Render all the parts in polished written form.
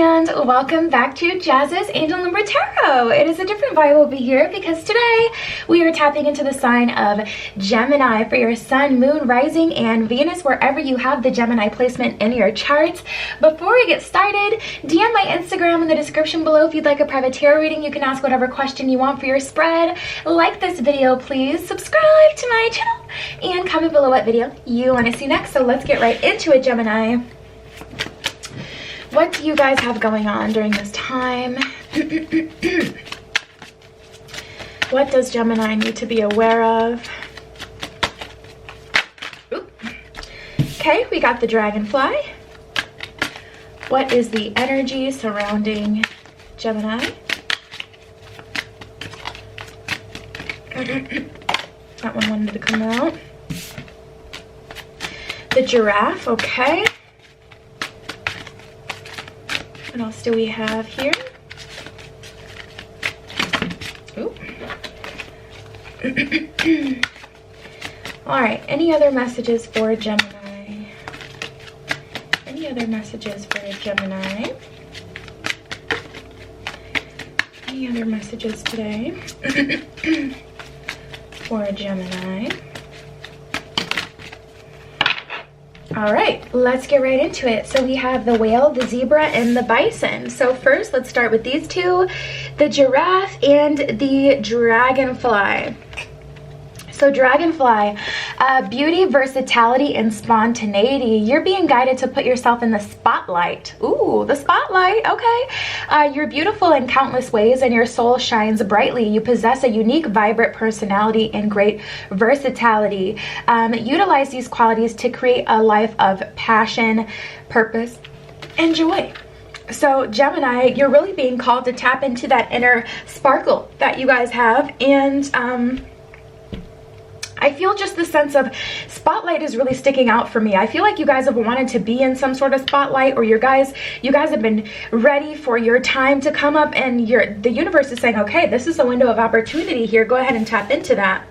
and welcome back to Jazz's Angel Number Tarot. It is a different vibe over here because today we are tapping into the sign of Gemini for your sun, moon, rising, and Venus, wherever you have the Gemini placement in your charts. Before we get started, DM my Instagram in the description below if you'd like a private tarot reading. You can ask whatever question you want for your spread. Like this video, please. Subscribe to my channel and comment below what video you want to see next. So let's get right into it, Gemini. What do you guys have going on during this time? What does Gemini need to be aware of? Ooh. Okay, we got the Dragonfly. What is the energy surrounding Gemini? That one wanted to come out. The giraffe, okay. What else do we have here? Ooh. All right, any other messages for Gemini? Any other messages for Gemini? Any other messages today for Gemini? All right, let's get right into it. So we have the whale, the zebra, and the bison. So first, let's start with these two, the giraffe and the dragonfly. So Dragonfly, beauty, versatility, and spontaneity. You're being guided to put yourself in the spotlight. Ooh, the spotlight, okay. You're beautiful in countless ways and your soul shines brightly. You possess a unique, vibrant personality and great versatility. Utilize these qualities to create a life of passion, purpose, and joy. So Gemini, you're really being called to tap into that inner sparkle that you guys have, and I feel just the sense of spotlight is really sticking out for me. I feel like you guys have wanted to be in some sort of spotlight, or you guys have been ready for your time to come up, and the universe is saying, okay, this is a window of opportunity here. Go ahead and tap into that.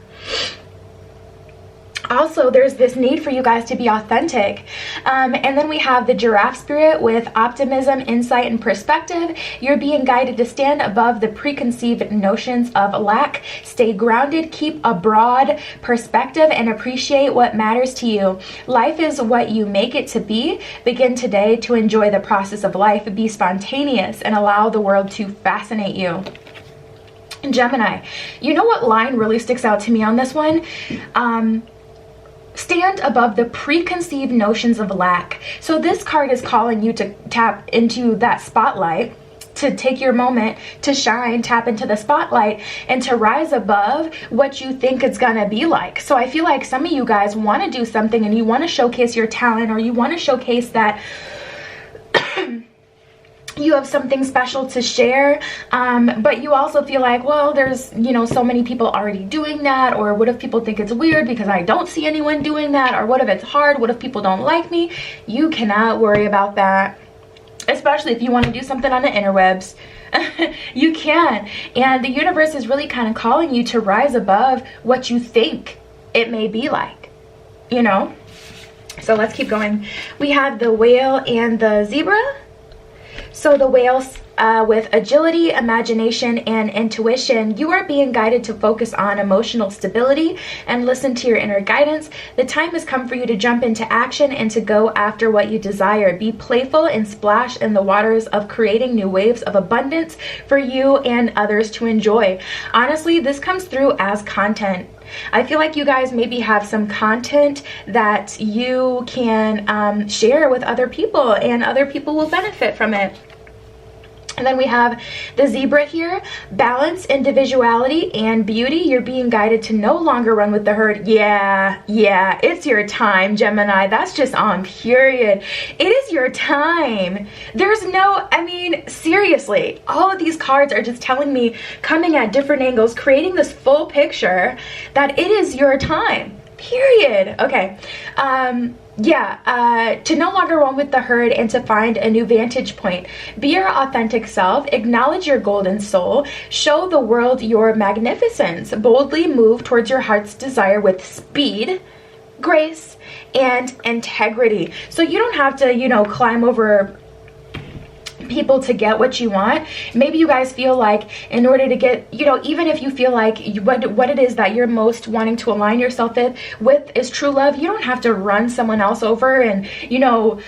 Also, there's this need for you guys to be authentic. And then we have the giraffe spirit with optimism, insight, and perspective. You're being guided to stand above the preconceived notions of lack. Stay grounded, keep a broad perspective, and appreciate what matters to you. Life is what you make it to be. Begin today to enjoy the process of life. Be spontaneous and allow the world to fascinate you. Gemini, you know what line really sticks out to me on this one? Stand above the preconceived notions of lack. So this card is calling you to tap into that spotlight, to take your moment to shine, tap into the spotlight, and to rise above what you think it's gonna be like. So I feel like some of you guys want to do something and you want to showcase your talent, or you want to showcase that you have something special to share, but you also feel like, well, there's, you know, so many people already doing that, or what if people think it's weird because I don't see anyone doing that, or what if it's hard, what if people don't like me? You cannot worry about that, especially if you want to do something on the interwebs. You can, and the universe is really kind of calling you to rise above what you think it may be like, you know. So let's keep going. We have the whale and the zebra. So the whales, with agility, imagination, and intuition, you are being guided to focus on emotional stability and listen to your inner guidance. The time has come for you to jump into action and to go after what you desire. Be playful and splash in the waters of creating new waves of abundance for you and others to enjoy. Honestly, this comes through as content. I feel like you guys maybe have some content that you can share with other people, and other people will benefit from it. And then we have the zebra here, balance, individuality, and beauty. You're being guided to no longer run with the herd. Yeah, it's your time, Gemini. That's just on, period. It is your time. There's no, I mean, seriously, all of these cards are just telling me, coming at different angles, creating this full picture that it is your time, period. Okay. To no longer run with the herd and to find a new vantage point. Be your authentic self, acknowledge your golden soul, show the world your magnificence, boldly move towards your heart's desire with speed, grace, and integrity. So you don't have to, you know, climb over people to get what you want. Maybe you guys feel like in order to get, you know, even if you feel like what it is that you're most wanting to align yourself with is true love, you don't have to run someone else over and, you know,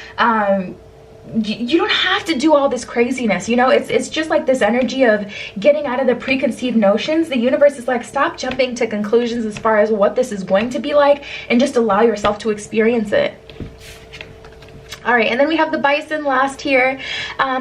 you don't have to do all this craziness, you know. It's just like this energy of getting out of the preconceived notions. The universe is like, stop jumping to conclusions as far as what this is going to be like, and just allow yourself to experience it. All right, and then we have the bison last here,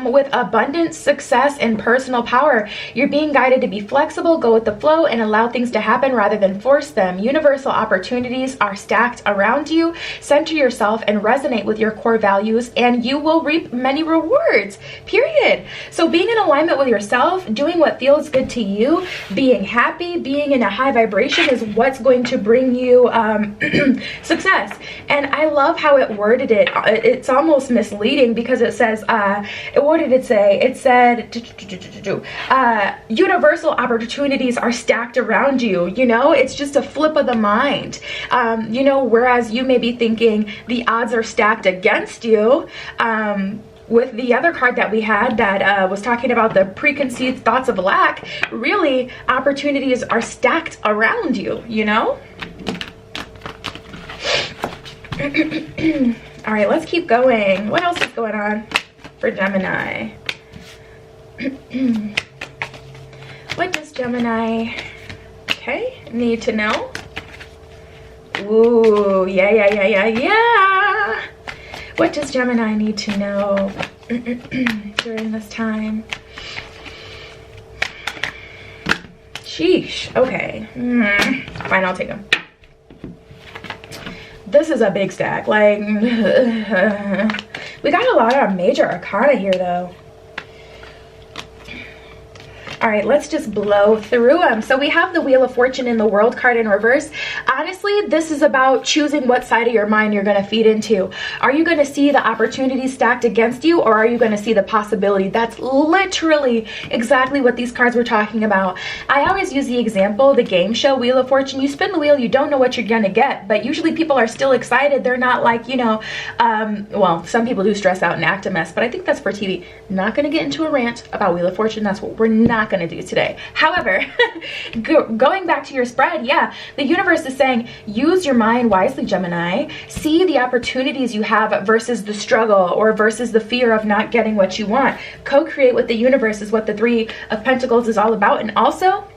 with abundance, success, and personal power. You're being guided to be flexible, go with the flow, and allow things to happen rather than force them. Universal opportunities are stacked around you. Center yourself and resonate with your core values, and you will reap many rewards, period. So being in alignment with yourself, doing what feels good to you, being happy, being in a high vibration is what's going to bring you success. And I love how it worded it. It's almost misleading because it says, what did it say? It said, universal opportunities are stacked around you. You know, it's just a flip of the mind. You know, whereas you may be thinking the odds are stacked against you, with the other card that we had that was talking about the preconceived thoughts of lack, really opportunities are stacked around you, you know? All right, let's keep going. What else is going on for Gemini? What does Gemini, okay, need to know? Ooh, yeah. What does Gemini need to know during this time? Sheesh, okay. Fine, I'll take them. This is a big stack. Like, we got a lot of major arcana here, though. All right, let's just blow through them. So we have the Wheel of Fortune in the World card in reverse. Honestly, this is about choosing what side of your mind you're going to feed into. Are you going to see the opportunity stacked against you, or are you going to see the possibility? That's literally exactly what these cards were talking about. I always use the example, the game show Wheel of Fortune. You spin the wheel, you don't know what you're going to get, but usually people are still excited. They're not like, you know, well, some people do stress out and act a mess, but I think that's for TV. Not going to get into a rant about Wheel of Fortune. That's what we're not going to do today. However, going back to your spread, yeah, the universe is saying use your mind wisely, Gemini. See the opportunities you have versus the struggle or versus the fear of not getting what you want. Co-create with the universe is what the Three of Pentacles is all about. And also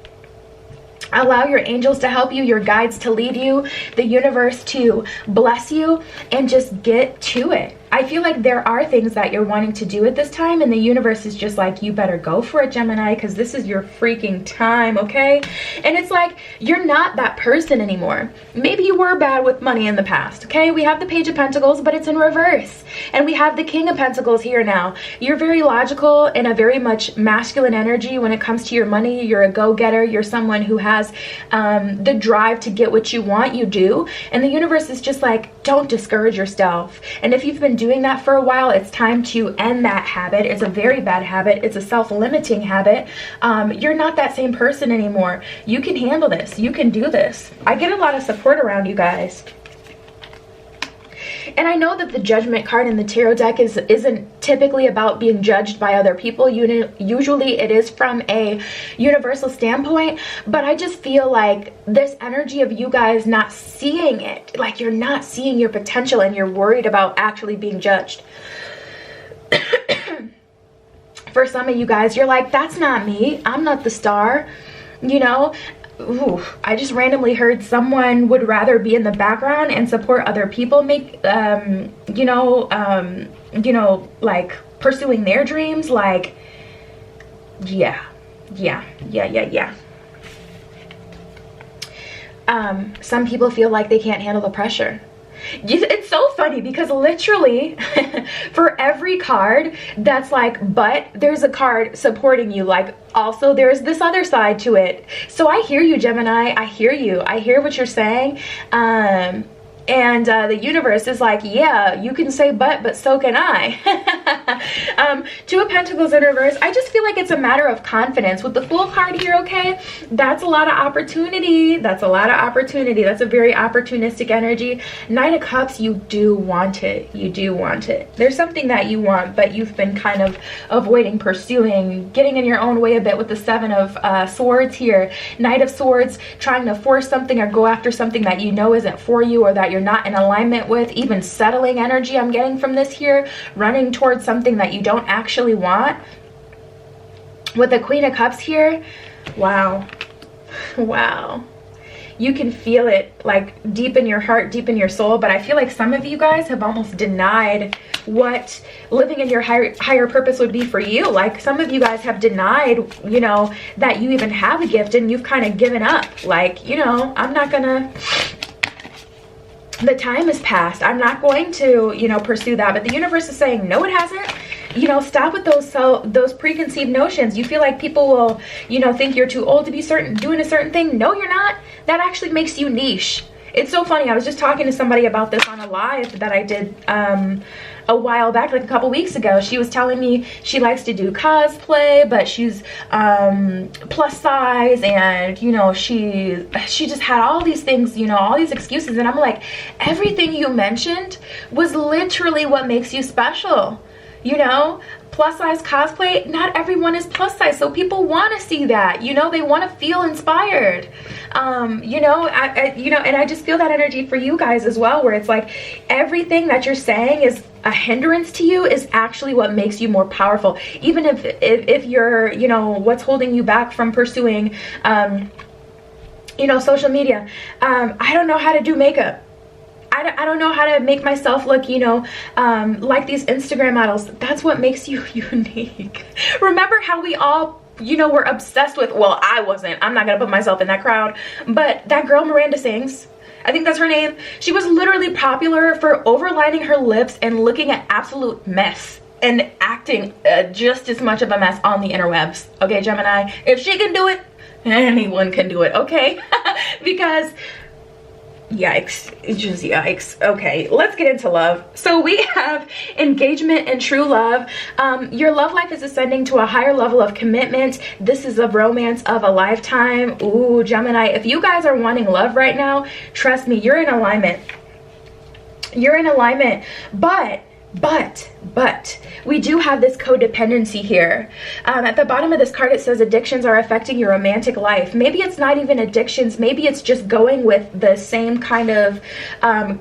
allow your angels to help you, your guides to lead you, the universe to bless you, and just get to it. I feel like there are things that you're wanting to do at this time, and the universe is just like, you better go for it, Gemini, because this is your freaking time, okay? And it's like, you're not that person anymore. Maybe you were bad with money in the past, okay? We have the Page of Pentacles, but it's in reverse. And we have the King of Pentacles here now. You're very logical and a very much masculine energy when it comes to your money. You're a go-getter. You're someone who has the drive to get what you want, you do. And the universe is just like, don't discourage yourself. And if you've been doing that for a while, it's time to end that habit. It's a very bad habit. It's a self-limiting habit. You're not that same person anymore. You can handle this. You can do this. I get a lot of support around you guys. And I know that the Judgment card in the tarot deck isn't typically about being judged by other people. Usually it is from a universal standpoint, but I just feel like this energy of you guys not seeing it, like you're not seeing your potential and you're worried about actually being judged. For some of you guys, you're like, that's not me. I'm not the star, you know? Ooh, I just randomly heard someone would rather be in the background and support other people make, like pursuing their dreams. Like, yeah. Some people feel like they can't handle the pressure. It's so funny because literally for every card that's like, but there's a card supporting you, like also there's this other side to it. So I hear you, Gemini. I hear you. I hear what you're saying. And the universe is like, yeah, you can say but so can I. Two of Pentacles in reverse. I just feel like it's a matter of confidence. With the Fool card here, okay, that's a lot of opportunity. That's a lot of opportunity. That's a very opportunistic energy. Knight of Cups, you do want it. You do want it. There's something that you want, but you've been kind of avoiding pursuing, getting in your own way a bit with the Seven of Swords here. Knight of Swords, trying to force something or go after something that you know isn't for you or that you're not in alignment with. Even settling energy I'm getting from this here. Running towards something that you don't actually want. With the Queen of Cups here, wow. Wow. You can feel it like deep in your heart, deep in your soul, but I feel like some of you guys have almost denied what living in your higher purpose would be for you. Like some of you guys have denied, you know, that you even have a gift, and you've kind of given up. Like, you know, I'm not gonna, the time has passed. I'm not going to, you know, pursue that. But the universe is saying, no, it hasn't. You know, stop with those preconceived notions. You feel like people will, you know, think you're too old to be doing a certain thing. No, you're not. That actually makes you niche. It's so funny. I was just talking to somebody about this on a live that I did a while back, like a couple weeks ago. She was telling me she likes to do cosplay, but she's plus size, and you know, she just had all these things, you know, all these excuses. And I'm like, everything you mentioned was literally what makes you special. You know, plus size cosplay, not everyone is plus size, so people want to see that, you know, they want to feel inspired. You know, you know, and I just feel that energy for you guys as well, where it's like everything that you're saying is a hindrance to you is actually what makes you more powerful. Even if you're, you know, what's holding you back from pursuing you know, social media. I don't know how to do makeup. I don't know how to make myself look, you know, like these Instagram models. That's what makes you unique. Remember how we all, you know, were obsessed with, well, I wasn't. I'm not going to put myself in that crowd. But that girl Miranda Sings, I think that's her name. She was literally popular for overlining her lips and looking at absolute mess and acting just as much of a mess on the interwebs. Okay, Gemini, if she can do it, anyone can do it, okay? Because yikes, just yikes. Okay, let's get into love. So we have engagement and true love. Your love life is ascending to a higher level of commitment. This is a romance of a lifetime. Ooh, Gemini, if you guys are wanting love right now, trust me, you're in alignment. You're in alignment. But we do have this codependency here. At the bottom of this card, it says addictions are affecting your romantic life. Maybe it's not even addictions. Maybe it's just going with the same kind of,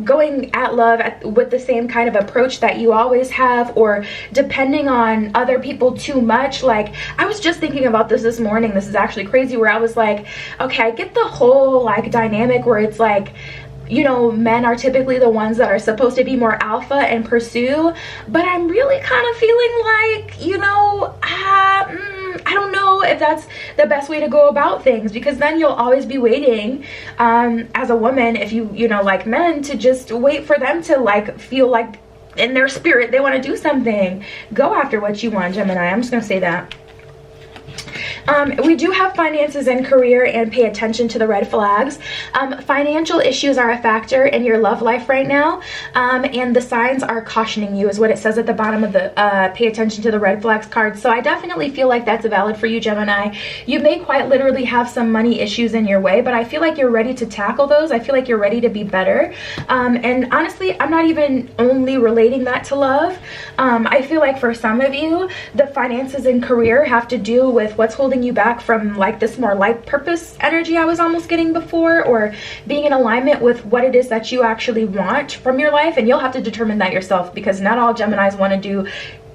going at love with the same kind of approach that you always have, or depending on other people too much. Like, I was just thinking about this morning. This is actually crazy, where I was like, okay, I get the whole like dynamic where it's like, you know, men are typically the ones that are supposed to be more alpha and pursue, but I'm really kind of feeling like, you know, I don't know if that's the best way to go about things, because then you'll always be waiting as a woman, if you know, like men, to just wait for them to like feel like in their spirit they want to do something. Go after what you want, Gemini. I'm just gonna say that. We do have finances and career, and pay attention to the red flags. Financial issues are a factor in your love life right now, and the signs are cautioning you, is what it says at the bottom of the pay attention to the red flags card. So I definitely feel like that's valid for you, Gemini. You may quite literally have some money issues in your way, but I feel like you're ready to tackle those. I feel like you're ready to be better. And honestly, I'm not even only relating that to love. I feel like for some of you, the finances and career have to do with what's holding you back from like this more life purpose energy I was almost getting before, or being in alignment with what it is that you actually want from your life. And you'll have to determine that yourself, because not all Geminis want to do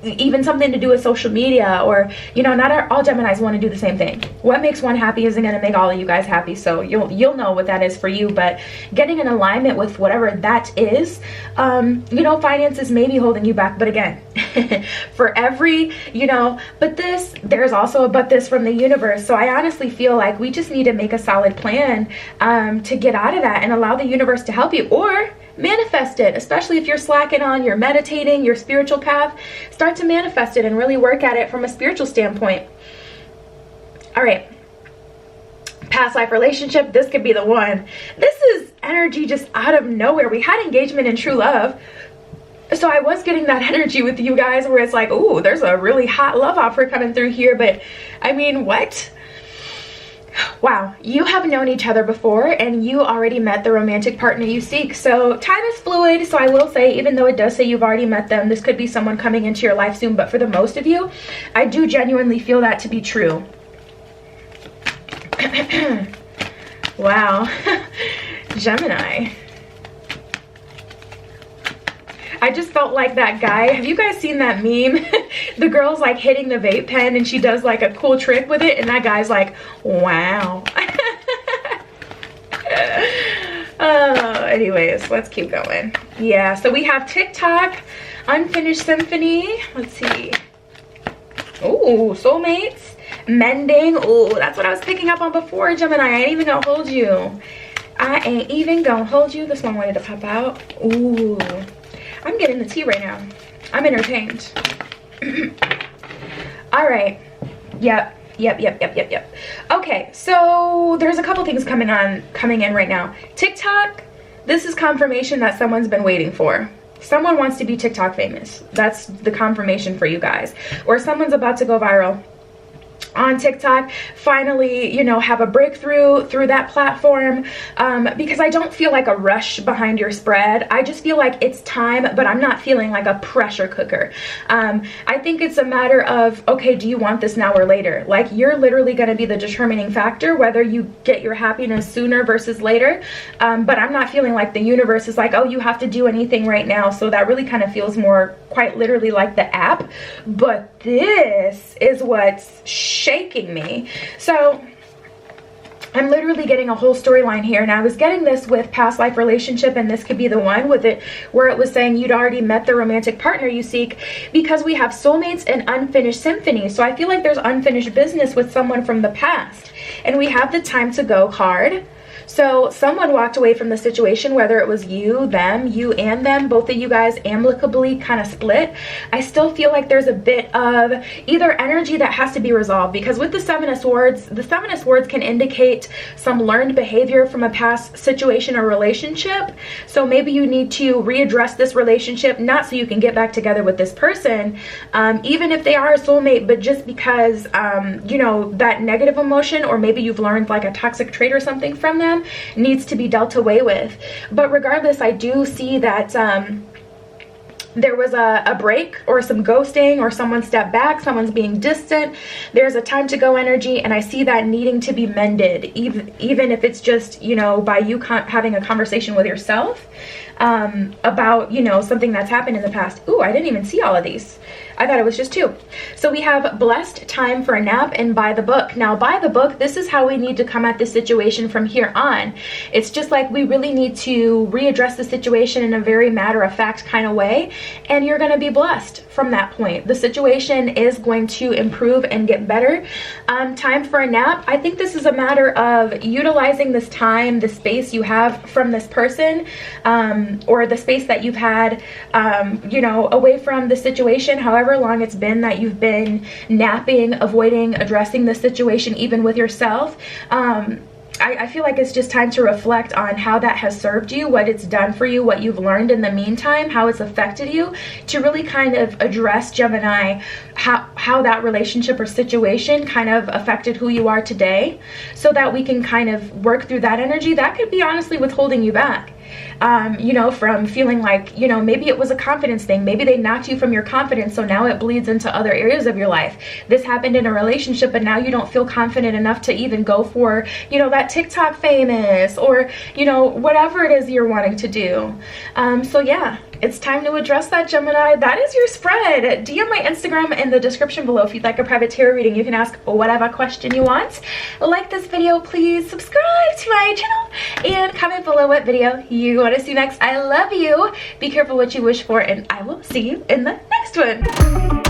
even something to do with social media, or, you know, not all Geminis want to do the same thing. What makes one happy isn't going to make all of you guys happy, so you'll know what that is for you. But getting in alignment with whatever that is, you know, finances may be holding you back, but again, for every, you know, but this, there's also a but this from the universe. So I honestly feel like we just need to make a solid plan to get out of that and allow the universe to help you, or manifest it. Especially if you're slacking on your meditating, your spiritual path, start to manifest it and really work at it from a spiritual standpoint. All right, past life relationship, this could be the one. This is energy just out of nowhere. We had engagement and true love. So I was getting that energy with you guys where it's like, oh, there's a really hot love offer coming through here. But I mean, what? Wow, you have known each other before and you already met the romantic partner you seek. So time is fluid. So I will say, even though it does say you've already met them, this could be someone coming into your life soon. But for the most of you, I do genuinely feel that to be true. Wow. Gemini. I just felt like that guy. Have you guys seen that meme? The girl's like hitting the vape pen and she does like a cool trick with it, and that guy's like, wow. Anyways, let's keep going. Yeah, so we have TikTok, unfinished symphony. Let's see. Oh, soulmates, mending. Oh, that's what I was picking up on before, Gemini. I ain't even gonna hold you. I ain't even gonna hold you. This one wanted to pop out. Ooh. I'm getting the tea right now. I'm entertained. All right. Yep. Okay, so there's a couple things coming in right now. TikTok, this is confirmation that someone's been waiting for. Someone wants to be TikTok famous. That's the confirmation for you guys. Or someone's about to go viral on TikTok, finally, you know, have a breakthrough through that platform, because I don't feel like a rush behind your spread. I just feel like it's time, but I'm not feeling like a pressure cooker. I think it's a matter of, okay, do you want this now or later? Like, you're literally going to be the determining factor whether you get your happiness sooner versus later. But I'm not feeling like the universe is like, oh, you have to do anything right now. So that really kind of feels more quite literally like the app. But this is what's shaking me. So I'm literally getting a whole storyline here, and I was getting this with past life relationship, and this could be the one with it where it was saying you'd already met the romantic partner you seek, because we have soulmates and unfinished symphony. So I feel like there's unfinished business with someone from the past, and we have the time to go card. So someone walked away from the situation, whether it was you, them, you and them, both of you guys amicably kind of split. I still feel like there's a bit of either energy that has to be resolved, because with the Seven of Swords can indicate some learned behavior from a past situation or relationship. So maybe you need to readdress this relationship, not so you can get back together with this person, even if they are a soulmate, but just because, you know, that negative emotion, or maybe you've learned like a toxic trait or something from them, needs to be dealt away with. But regardless, I do see that there was a break or some ghosting, or someone stepped back, someone's being distant. There's a time to go energy, and I see that needing to be mended, even if it's just, you know, by you having a conversation with yourself about, you know, something that's happened in the past. Ooh, I didn't even see all of these. I thought it was just two. So we have blessed, time for a nap, and by the book. Now, by the book, this is how we need to come at this situation from here on. It's just like we really need to readdress the situation in a very matter-of-fact kind of way, and you're going to be blessed from that point. The situation is going to improve and get better. Time for a nap. I think this is a matter of utilizing this time, the space you have from this person, or the space that you've had, you know, away from the situation, however long it's been that you've been napping, avoiding addressing the situation, even with yourself. I feel like it's just time to reflect on how that has served you, what it's done for you, what you've learned in the meantime, how it's affected you, to really kind of address, Gemini, how that relationship or situation kind of affected who you are today, so that we can kind of work through that energy that could be honestly withholding you back. You know, from feeling like, you know, maybe it was a confidence thing. Maybe they knocked you from your confidence, so now it bleeds into other areas of your life. This happened in a relationship, but now you don't feel confident enough to even go for, you know, that TikTok famous, or, you know, whatever it is you're wanting to do. So yeah, it's time to address that, Gemini. That is your spread. DM my Instagram in the description below if you'd like a private tarot reading. You can ask whatever question you want. Like this video, please subscribe to my channel, and comment below what video you want to see next. I love you. Be careful what you wish for, and I will see you in the next one.